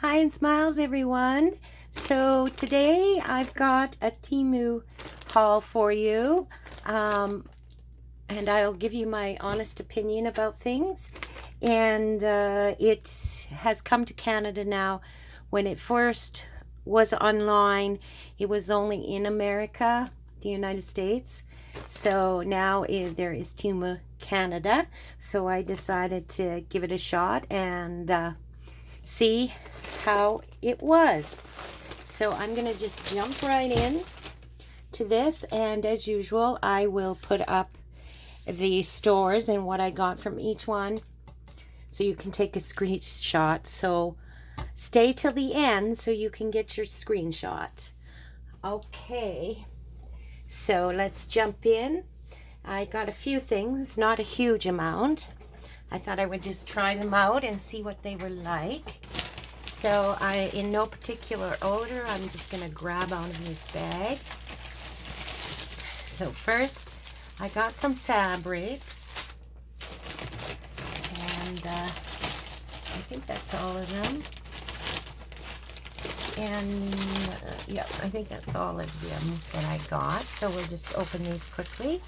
Hi and smiles, everyone. So today I've got a Temu haul for you, and I'll give you my honest opinion about things. And it has come to Canada now. When it first was online, it was only in America, the United States. So now there is Temu Canada. So I decided to give it a shot and see how it was. So I'm gonna just jump right in to this, and as usual I will put up the stores and what I got from each one so you can take a screenshot. So stay till the end so you can get your screenshot. Okay, so let's jump in. I got a few things, not a huge amount. I thought I would just try them out and see what they were like. So in no particular order, I'm just going to grab out of this bag. So first, I got some fabrics. And I think that's all of them. And yeah, I think that's all of them that I got. So we'll just open these quickly.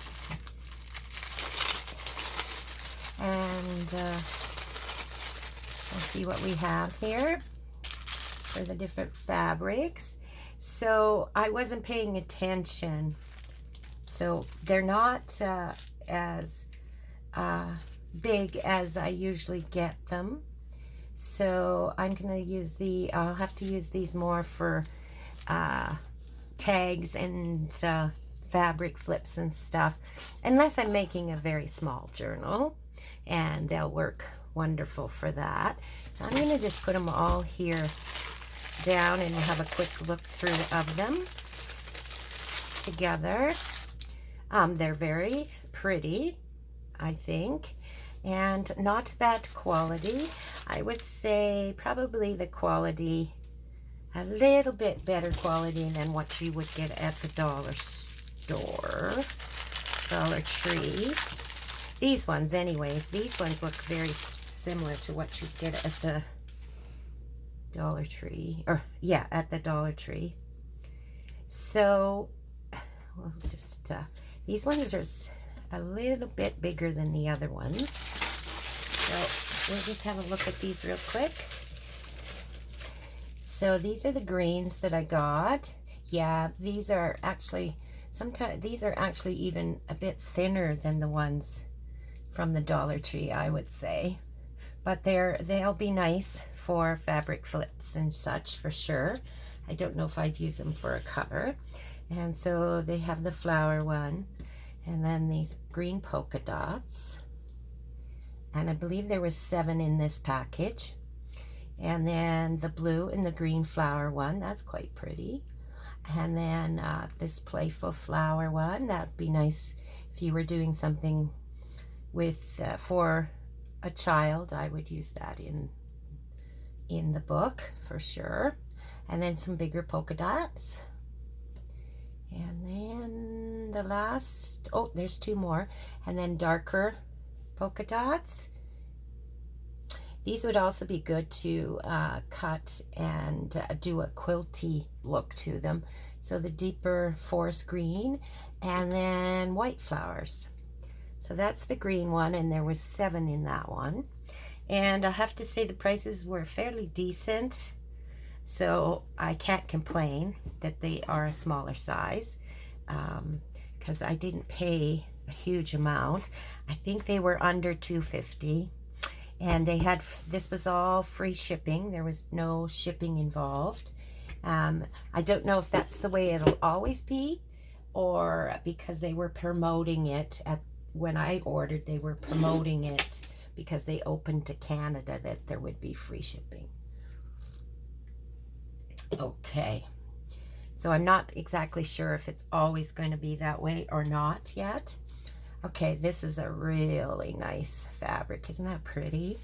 And we'll see what we have here for the different fabrics. So I wasn't paying attention, so they're not as big as I usually get them. So I'm gonna use I'll have to use these more for tags and fabric flips and stuff, unless I'm making a very small journal, and they'll work wonderful for that. So I'm gonna just put them all here down and have a quick look through of them together. They're very pretty, I think, and not bad quality. I would say probably the quality a little bit better quality than what you would get at the dollar store, Dollar Tree. These ones anyways, these ones look very similar to what you get at the Dollar Tree, or yeah, at the Dollar Tree. So we'll just these ones are a little bit bigger than the other ones, so we'll just have a look at these real quick. So these are the greens that I got. Yeah, these are actually these are actually even a bit thinner than the ones from the Dollar Tree, I would say, but they'll be nice for fabric flips and such for sure. I don't know if I'd use them for a cover. And so they have the flower one, and then these green polka dots, and I believe there was 7 in this package. And then the blue and the green flower one, that's quite pretty. And then this playful flower one, that would be nice if you were doing something with for a child. I would use that in the book for sure. And then some bigger polka dots, and then the last, oh, there's 2 more, and then darker polka dots. These would also be good to cut and do a quilty look to them. So the deeper forest green, and then white flowers. So that's the green one, and there was 7 in that one. And I have to say the prices were fairly decent, so I can't complain that they are a smaller size, because I didn't pay a huge amount. I think they were under $2.50, and they had, this was all free shipping. There was no shipping involved. I don't know if that's the way it'll always be, or because they were promoting it when I ordered, they were promoting it because they opened to Canada that there would be free shipping. Okay, so I'm not exactly sure if it's always going to be that way or not yet. Okay, this is a really nice fabric. Isn't that pretty?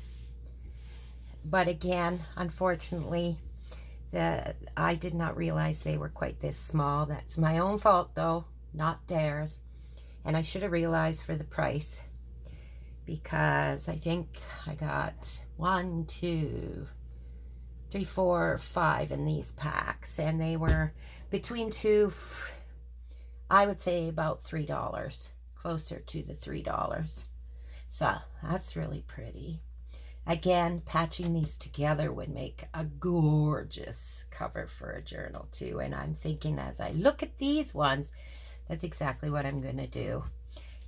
But again, unfortunately, I did not realize they were quite this small. That's my own fault though, not theirs. And I should have realized for the price, because I think I got 1, 2, 3, 4, 5 in these packs, and they were between I would say about $3, closer to the $3. So that's really pretty. Again, patching these together would make a gorgeous cover for a journal too. And I'm thinking as I look at these ones, that's exactly what I'm going to do.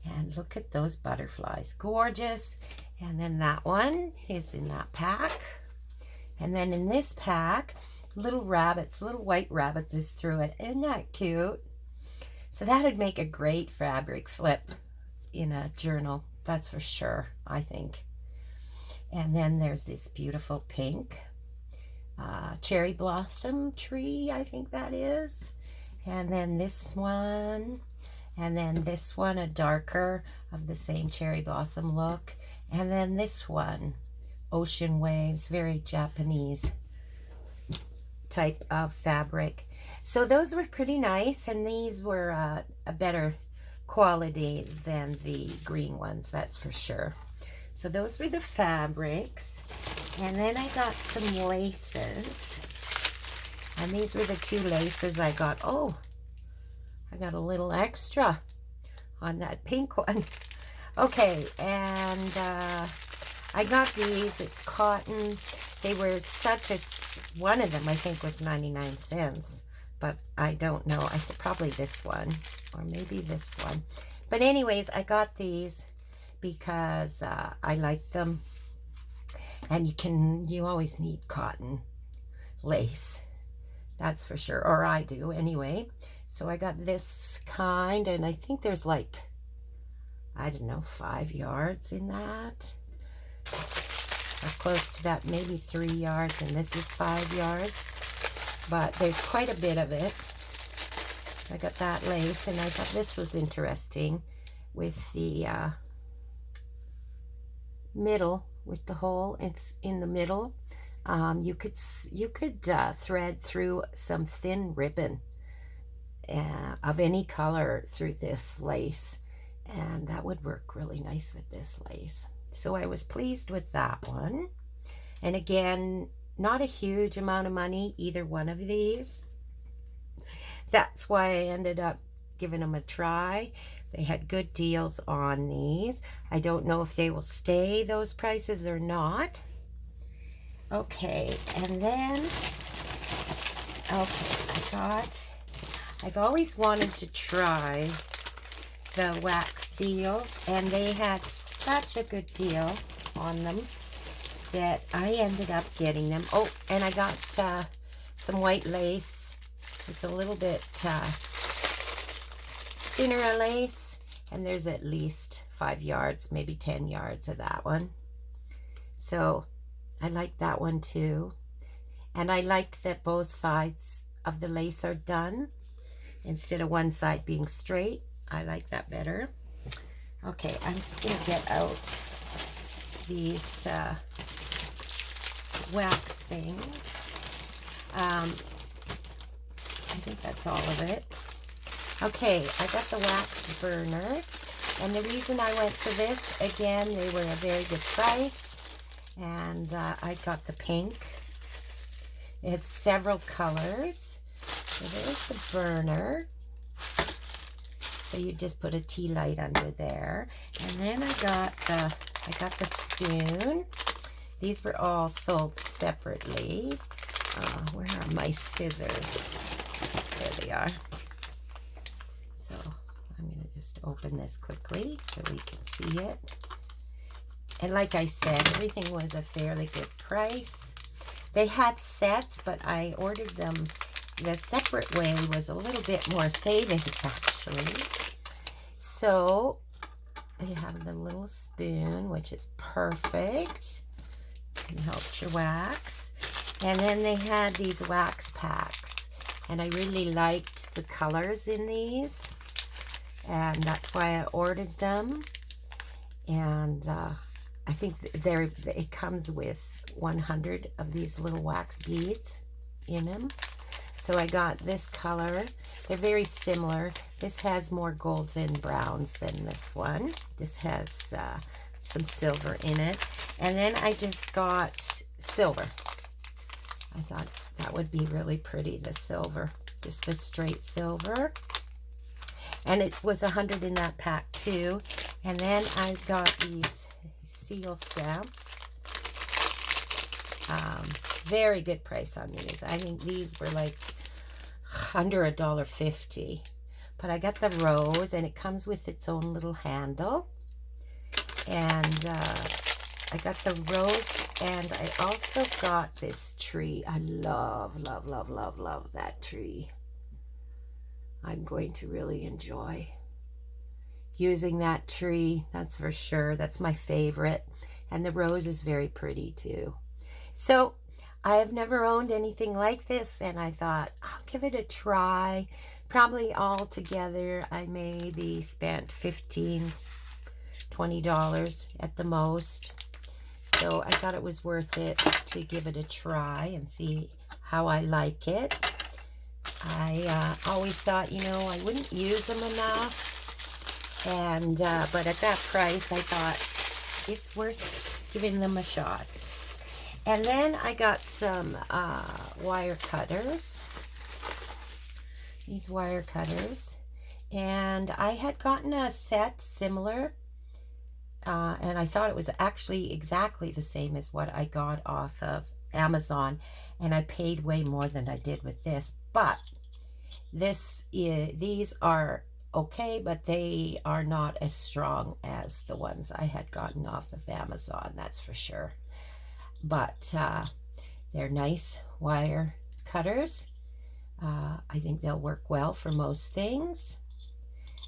And look at those butterflies, gorgeous. And then that one is in that pack. And then in this pack, little rabbits, little white rabbits is through it. Isn't that cute? So that would make a great fabric flip in a journal. That's for sure, I think. And then there's this beautiful pink cherry blossom tree, I think that is. And then this one. And then this one, a darker of the same cherry blossom look. And then this one, ocean waves, very Japanese type of fabric. So those were pretty nice, and these were a better quality than the green ones, that's for sure. So those were the fabrics. And then I got some laces. And these were the 2 laces I got. Oh, I got a little extra on that pink one. Okay, and I got these. It's cotton. They were one of them I think was 99 cents. But I don't know. I think probably this one or maybe this one. But anyways, I got these because I like them. And you always need cotton lace. That's for sure. Or I do anyway. So I got this kind, and I think there's like, I don't know, 5 yards in that. Or close to that, maybe 3 yards, and this is 5 yards. But there's quite a bit of it. I got that lace, and I thought this was interesting with the middle, with the hole. It's in the middle. You could thread through some thin ribbon of any color through this lace, and that would work really nice with this lace. So I was pleased with that one. And again, not a huge amount of money, either one of these. That's why I ended up giving them a try. They had good deals on these. I don't know if they will stay those prices or not. Okay, and then, I've always wanted to try the wax seals, and they had such a good deal on them that I ended up getting them. Oh, and I got some white lace. It's a little bit thinner lace, and there's at least 5 yards, maybe 10 yards of that one. So I like that one too. And I like that both sides of the lace are done instead of one side being straight. I like that better. Okay, I'm just going to get out these wax things. I think that's all of it. Okay, I got the wax burner. And the reason I went for this, again, they were a very good price. And I got the pink. It's several colors. So there's the burner. So you just put a tea light under there. And then I got the spoon. These were all sold separately. Where are my scissors? There they are. So I'm going to just open this quickly so we can see it. And like I said, everything was a fairly good price. They had sets, but I ordered them the separate way. Was a little bit more savings, actually. So they have the little spoon, which is perfect. It helps your wax. And then they had these wax packs. And I really liked the colors in these. And that's why I ordered them. And I think it comes with 100 of these little wax beads in them. So I got this color. They're very similar. This has more golds and browns than this one. This has some silver in it. And then I just got silver. I thought that would be really pretty, the silver, just the straight silver. And it was 100 in that pack too. And then I got these seal stamps. Very good price on these. I think these were like under $1.50. But I got the rose, and it comes with its own little handle. And I got the rose, and I also got this tree. I love, love, love, love, love that tree. I'm going to really enjoy using that tree, that's for sure. That's my favorite. And the rose is very pretty too. So I have never owned anything like this, and I thought I'll give it a try. Probably all together I maybe spent $15, $20 at the most. So I thought it was worth it to give it a try and see how I like it. I always thought, you know, I wouldn't use them enough, and but at that price I thought it's worth giving them a shot. And then I got some wire cutters, these wire cutters, and I had gotten a set similar, and I thought it was actually exactly the same as what I got off of Amazon, and I paid way more than I did with this. But these are okay, but they are not as strong as the ones I had gotten off of Amazon, that's for sure. But they're nice wire cutters. I think they'll work well for most things.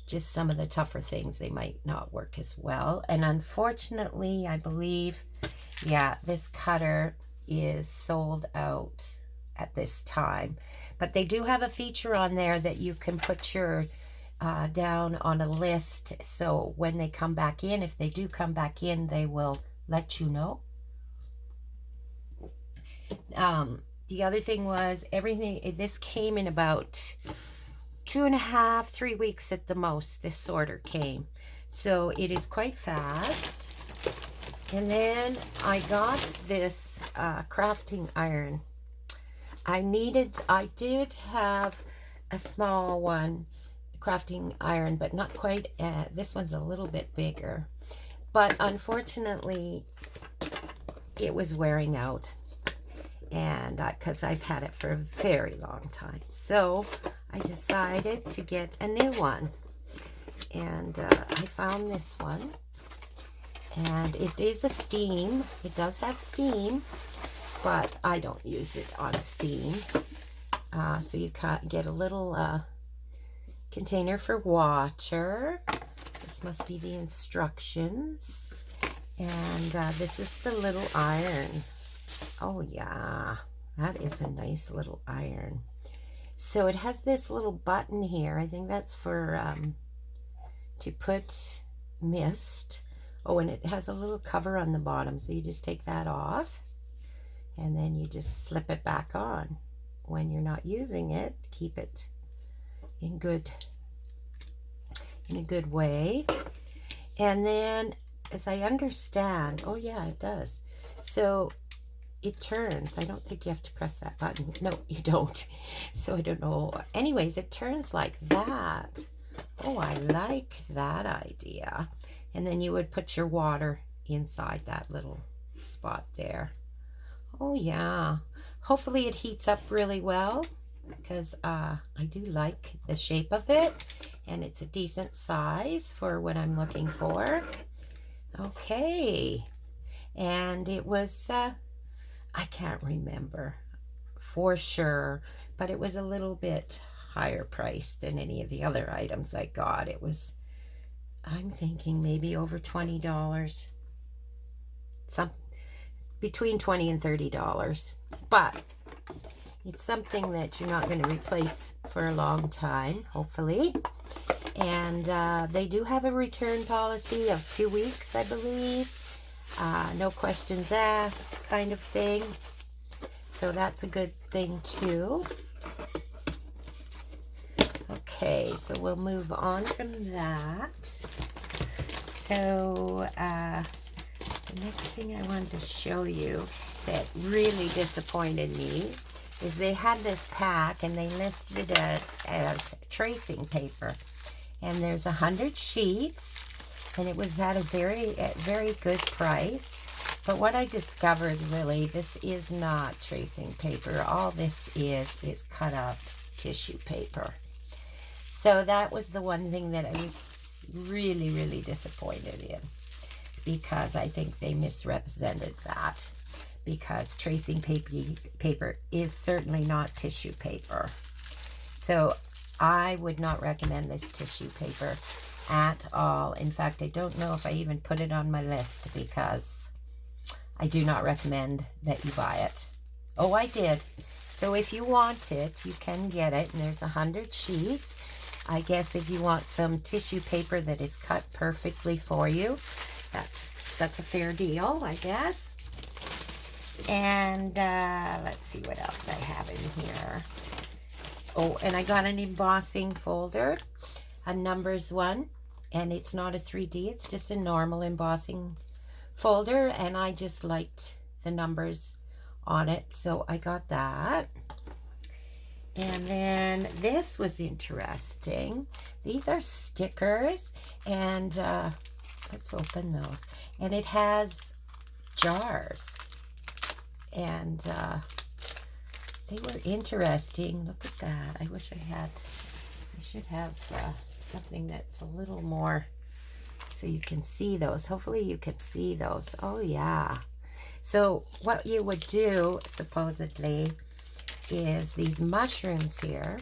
Just some of the tougher things, they might not work as well. And unfortunately, I believe, yeah, this cutter is sold out at this time. But they do have a feature on there that you can put your down on a list, so when they come back in, if they do come back in, they will let you know. The other thing was everything, this came in about 2.5, 3 weeks at the most. This order came, so it is quite fast. And then I got this crafting iron. I did have a small one, crafting iron, but not quite, this one's a little bit bigger. But unfortunately, it was wearing out, and because I've had it for a very long time. So I decided to get a new one, and I found this one, and it is a steam. It does have steam, but I don't use it on steam. So you get a little container for water. This must be the instructions. And this is the little iron. Oh yeah, that is a nice little iron. So it has this little button here. I think that's for to put mist. Oh, and it has a little cover on the bottom, so you just take that off, and then you just slip it back on. When you're not using it, keep it in a good way. And then, as I understand, oh yeah, it does. So it turns. I don't think you have to press that button. No, you don't. So I don't know. Anyways, it turns like that. Oh, I like that idea. And then you would put your water inside that little spot there. Oh yeah. Hopefully it heats up really well, because I do like the shape of it, and it's a decent size for what I'm looking for. Okay. And it was, I can't remember for sure, but it was a little bit higher priced than any of the other items I got. It was, I'm thinking maybe over $20. Between $20 and $30. But it's something that you're not going to replace for a long time, hopefully. And they do have a return policy of 2 weeks, I believe. No questions asked kind of thing. So that's a good thing too. Okay, so we'll move on from that. So the next thing I wanted to show you that really disappointed me is they had this pack and they listed it as tracing paper. And there's 100 sheets, and it was at a very good price. But what I discovered, really, this is not tracing paper. All this is cut up tissue paper. So that was the one thing that I was really disappointed in, because I think they misrepresented that, because tracing paper is certainly not tissue paper. So I would not recommend this tissue paper at all. In fact, I don't know if I even put it on my list, because I do not recommend that you buy it. Oh, I did. So if you want it, you can get it, and there's 100 sheets. I guess if you want some tissue paper that is cut perfectly for you, that's a fair deal, I guess. And let's see what else I have in here. Oh, and I got an embossing folder, a numbers one, and it's not a 3D, it's just a normal embossing folder, and I just liked the numbers on it, so I got that. And then this was interesting. These are stickers, and let's open those. And it has jars, and they were interesting. Look at that. I wish I should have something that's a little more so you can see those. Hopefully you can see those. Oh yeah. So what you would do, supposedly, is these mushrooms here.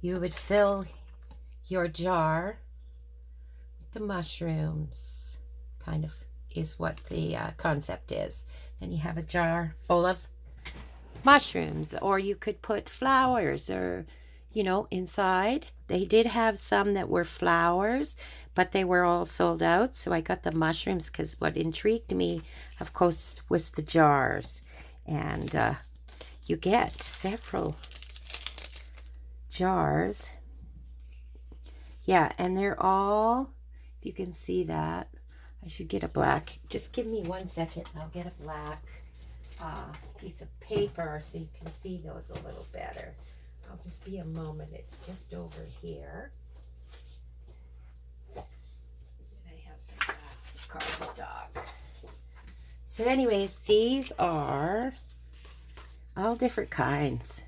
You would fill your jar with the mushrooms, kind of is what the concept is. Then you have a jar full of mushrooms, or you could put flowers, or inside. They did have some that were flowers, but they were all sold out, so I got the mushrooms, because what intrigued me, of course, was the jars. And you get several jars. Yeah, and they're all, if you can see that, I should get a black, just give me 1 second, I'll get a black piece of paper so you can see those a little better. I'll just be a moment, it's just over here. And I have some black cardstock. So anyways, these are all different kinds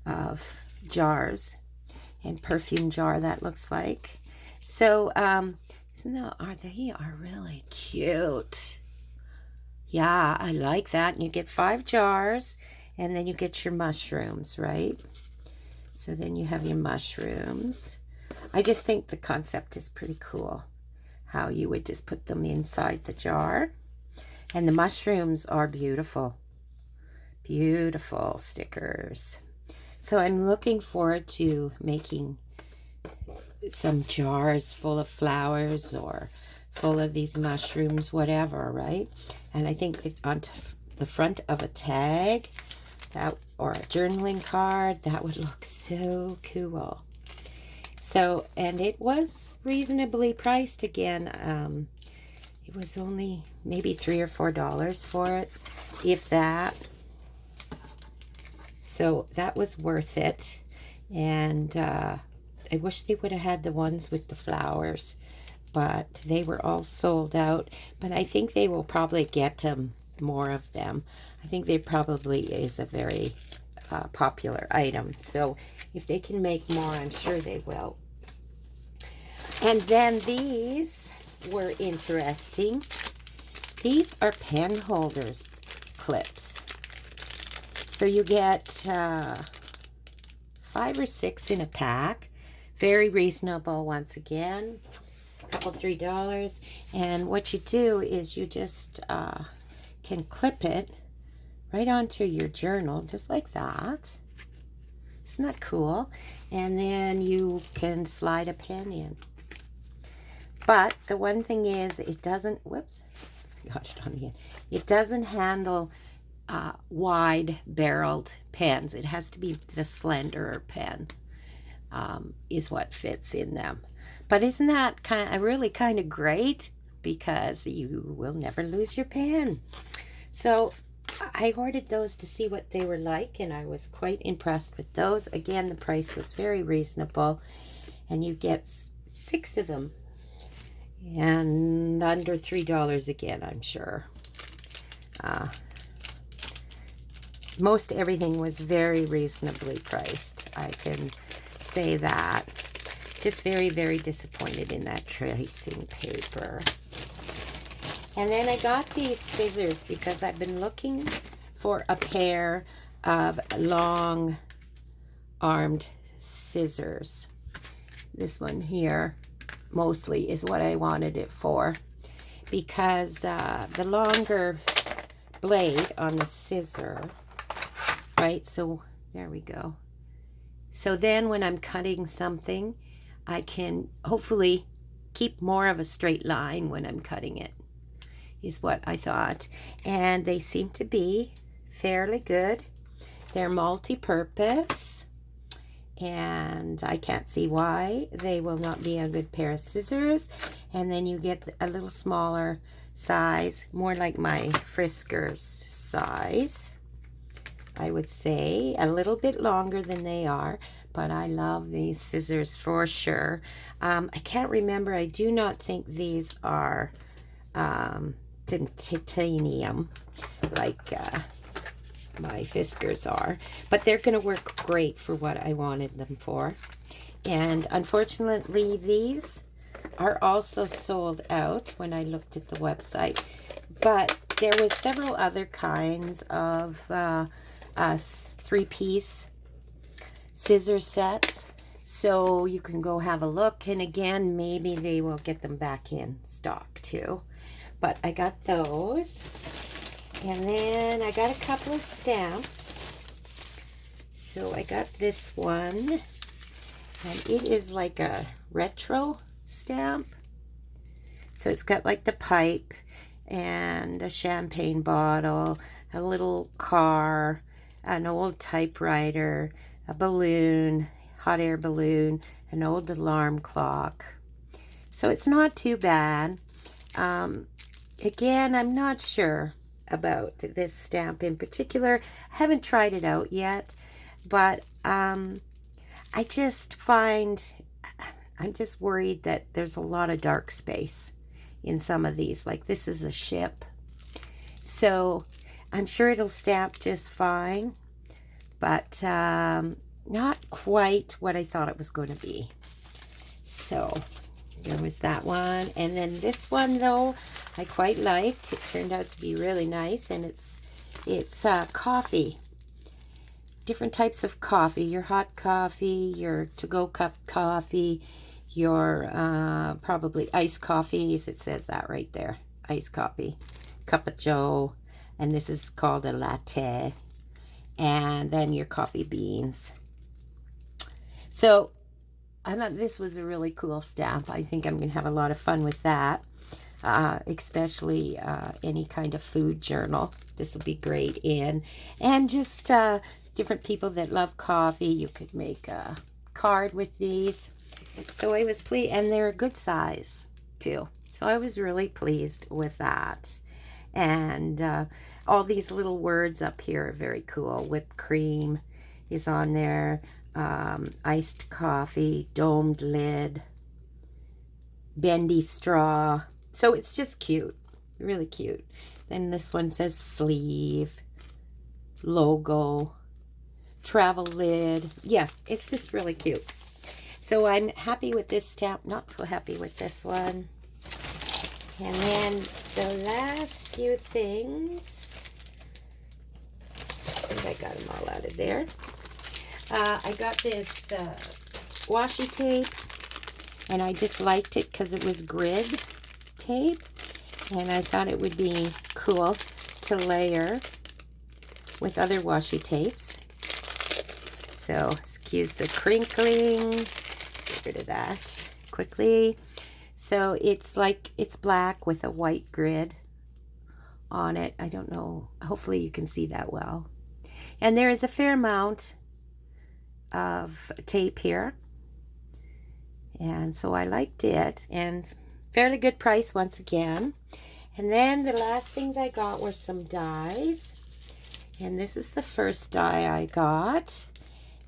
of jars, and perfume jar that looks like. So they are really cute. Yeah, I like that. And you get 5 jars, and then you get your mushrooms, right? So then you have your mushrooms. I just think the concept is pretty cool, how you would just put them inside the jar. And the mushrooms are beautiful. Beautiful stickers. So I'm looking forward to making some jars full of flowers or full of these mushrooms, whatever, right? And I think on the front of a tag, that, or a journaling card, that would look so cool. So, and it was reasonably priced again. It was only maybe $3 or $4 for it, if that. So that was worth it. And I wish they would have had the ones with the flowers, but they were all sold out. But I think they will probably get more of them. I think they probably is a very popular item. So if they can make more, I'm sure they will. And then these were interesting. These are pen holders clips. So you get 5 or 6 in a pack. Very reasonable once again. A couple, $3. And what you do is you just can clip it right onto your journal, just like that. Isn't that cool? And then you can slide a pen in. But the one thing is, it doesn't, whoops, got it on the end. It doesn't handle wide barreled pens. It has to be the slenderer pen is what fits in them. But isn't that really kind of great? because you will never lose your pen. So I ordered those to see what they were like, and I was quite impressed with those. Again, the price was very reasonable, and you get 6 of them, and under $3 again, I'm sure. Most everything was very reasonably priced, I can say that. Just very, very disappointed in that tracing paper. And then I got these scissors because I've been looking for a pair of long-armed scissors. This one here mostly is what I wanted it for, because the longer blade on the scissor, right? So there we go. So then when I'm cutting something, I can hopefully keep more of a straight line when I'm cutting it, is what I thought. And they seem to be fairly good. They're multi-purpose, and I can't see why they will not be a good pair of scissors. And then you get a little smaller size, more like my Frisker's size, I would say. A little bit longer than they are, but I love these scissors for sure. I can't remember. I do not think these are titanium like my Fiskars are, but they're going to work great for what I wanted them for. And unfortunately, these are also sold out when I looked at the website, but there was several other kinds of 3-piece scissor sets, so you can go have a look, and again, maybe they will get them back in stock too. But I got those, and then I got a couple of stamps. So I got this one, and it is like a retro stamp. So it's got like the pipe and a champagne bottle, a little car, an old typewriter, a balloon, hot air balloon, an old alarm clock. So it's not too bad. Again, I'm not sure about this stamp in particular. I haven't tried it out yet, but I just find, I'm just worried that there's a lot of dark space in some of these. Like this is a ship, so I'm sure it'll stamp just fine, but not quite what I thought it was going to be. So there was that one. And then this one, though, I quite liked. It turned out to be really nice, and it's coffee. Different types of coffee. Your hot coffee, your to-go cup coffee, your probably iced coffees. It says that right there. Iced coffee. Cup of joe. And this is called a latte. And then your coffee beans. So I thought this was a really cool stamp. I think I'm going to have a lot of fun with that, especially any kind of food journal. This will be great in. And just different people that love coffee, you could make a card with these. So I was pleased, and they're a good size too. So I was really pleased with that. And all these little words up here are very cool. Whipped cream is on there. Iced coffee, domed lid, bendy straw. So it's just cute, really cute. Then this one says sleeve, logo, travel lid. Yeah, it's just really cute. So I'm happy with this stamp, not so happy with this one. And then the last few things, I think I got them all out of there. I got this washi tape, and I just liked it because it was grid tape, and I thought it would be cool to layer with other washi tapes. So excuse the crinkling, get rid of that quickly. So it's like, it's black with a white grid on it. I don't know, hopefully you can see that well. And there is a fair amount of tape here, and so I liked it. And fairly good price once again. And then the last things I got were some dies. And this is the first die I got.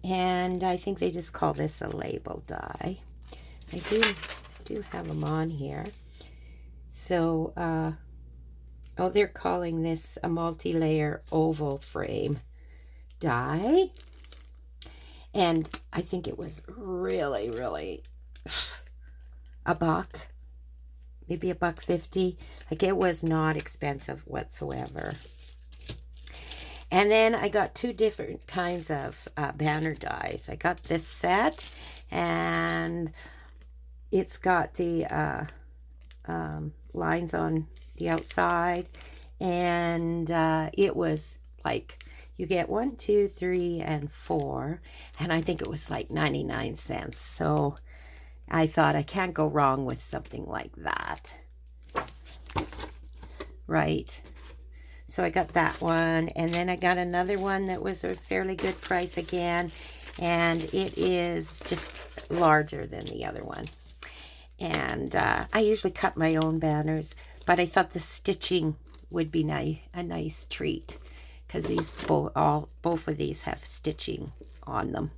And I think they just call this a label die. I do have them on here. So, oh, they're calling this a multi-layer oval frame die. And I think it was really, really a buck. Maybe $1.50. Like, it was not expensive whatsoever. And then I got two different kinds of banner dies. I got this set, and it's got the lines on the outside, and it was like, you get 1, 2, 3, and 4, and I think it was like 99 cents. So I thought I can't go wrong with something like that, right? So I got that one, and then I got another one that was a fairly good price again, and it is just larger than the other one. And I usually cut my own banners, but I thought the stitching would be a nice treat, because these both of these have stitching on them.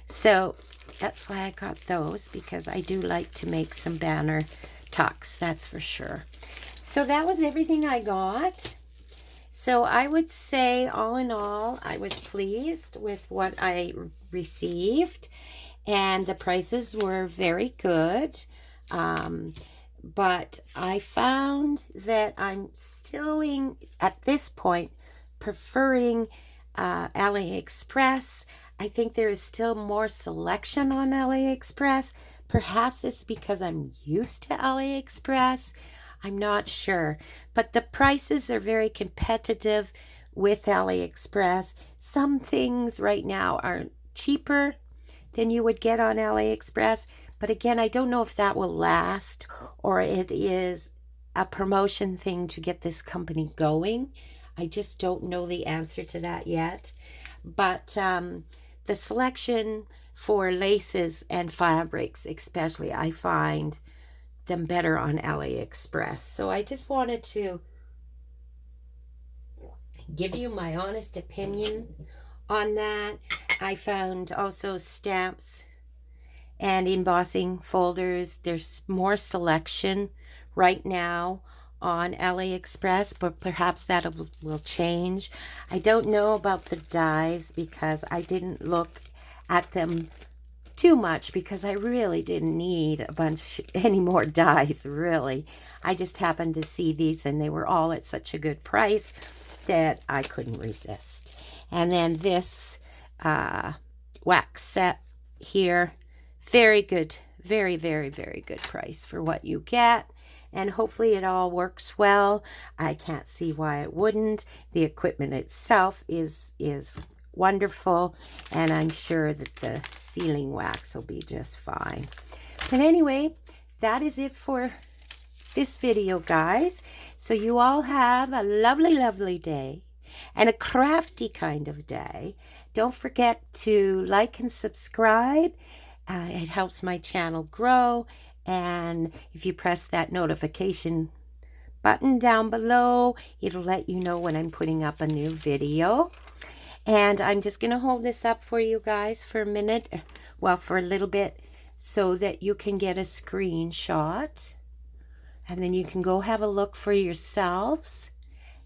So that's why I got those, because I do like to make some banner tucks, that's for sure. So that was everything I got. So I would say, all in all, I was pleased with what I received, and the prices were very good. But I found that I'm still, at this point, preferring AliExpress. I think there is still more selection on AliExpress. Perhaps it's because I'm used to AliExpress. I'm not sure. But the prices are very competitive with AliExpress. Some things right now are cheaper than you would get on AliExpress. But again, I don't know if that will last, or it is a promotion thing to get this company going. I just don't know the answer to that yet. But the selection for laces and fabrics especially, I find them better on AliExpress. So I just wanted to give you my honest opinion on that. I found also stamps and embossing folders. There's more selection right now on AliExpress, but perhaps that will change. I don't know about the dies, because I didn't look at them too much, because I really didn't need any more dies, really. I just happened to see these, and they were all at such a good price that I couldn't resist. And then this wax set here, very good, very, very, very good price for what you get. And hopefully it all works well. I can't see why it wouldn't. The equipment itself is wonderful, and I'm sure that the sealing wax will be just fine. But anyway, that is it for this video, guys. So you all have a lovely, lovely day, and a crafty kind of day. Don't forget to like and subscribe. It helps my channel grow. And if you press that notification button down below, it'll let you know when I'm putting up a new video. And I'm just going to hold this up for you guys for a minute, well, for a little bit, so that you can get a screenshot. And then you can go have a look for yourselves.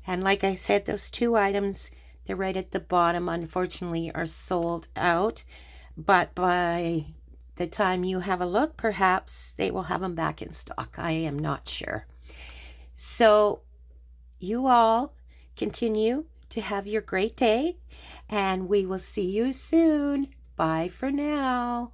And like I said, those two items, they're right at the bottom, unfortunately, are sold out. But by the time you have a look, perhaps they will have them back in stock. I am not sure. So you all continue to have your great day, and we will see you soon. Bye for now.